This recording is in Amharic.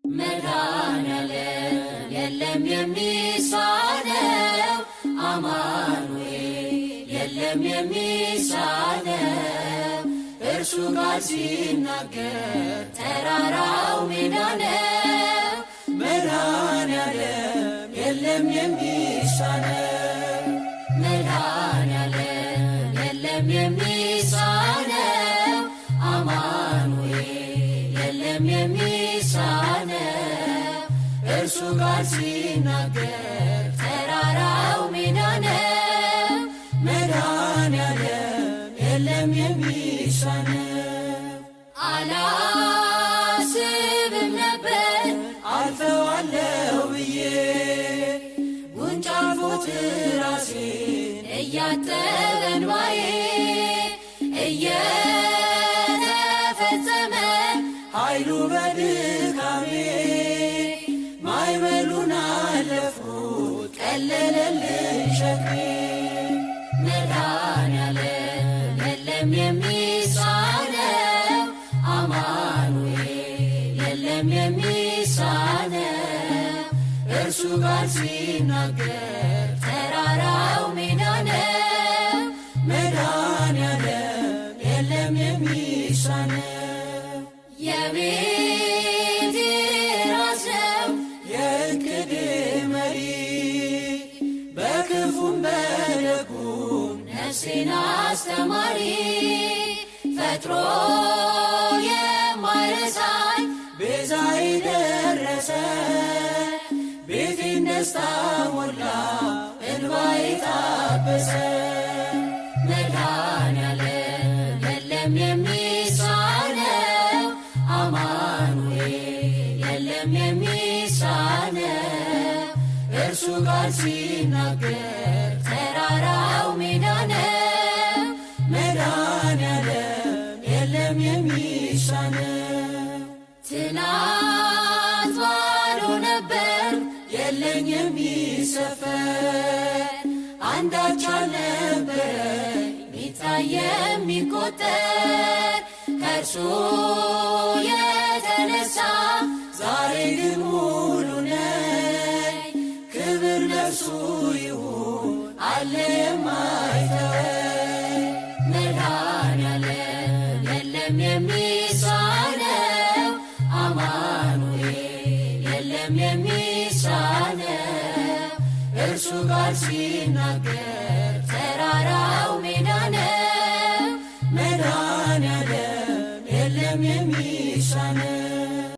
መድኃኔዓለም የለም የሚሳነው፣ አማኑኤል የለም የሚሳነው። እርሱ ቃል ሲናገር ተራራው ሜዳ ነው። መድኃኔዓለም የለም የሚሳነው፣ መድኃኔዓለም የለም የሚሳነው፣ አማኑኤል የለም የሚሳነው። እርሱ ቃል ሲናገር ተራራው ሜዳ ነው። መድኃኔዓለም የለም የሚሳነው። አላስብም ነበር አልፈዋለሁ ብዬ ጉንጭ አልፎት ራሴን እያጠበ እንባዬ እየተፈጸመ ኃይሉ በድካሜ ማዕበሉን አለፍኩት ቀለለልኝ ሸክሜ። መድኃኔዓለም የለም የሚሳነው፣ አማኑኤል የለም የሚሳነው። እርሱ ቃል ሲናገር ተራራው ሜዳ ነው። መድኃኔዓለም የለም የሚሳነው። የቤቴ ራስ ነው የዕቅዴ መሪ፣ በክፉም በደጉም ነፍሴን አስተማሪ። ፈጥሮ የማይረሳኝ ቤዛዬ ደረሰ፣ ቤቴን ደስታ ሞላ እንባዬ ታበሰ። መድኃኔዓለም የለም የሚሳነው፣ አማኑኤል የለም የሚሳነው። እርሱ ቃል ሲናገር ተራራው ሜዳ ነው። መድኃኔዓለም የለም የሚሳነው። ትናንት ባዶ ነበር የለኝ የሚሰፈር፣ አንዳች አልነበረኝ ሚታይ የሚቆጠር። ከእርሱ የተነሳ ዛሬ ግን ሙሉ ነኝ። ክብር ለእርሱ ይሁን አለ የማይተወኝ። መድኃኔዓለም የለም የሚሳነው፣ አማኑኤል የለም የሚሳነው። እርሱ ቃል ሲናገር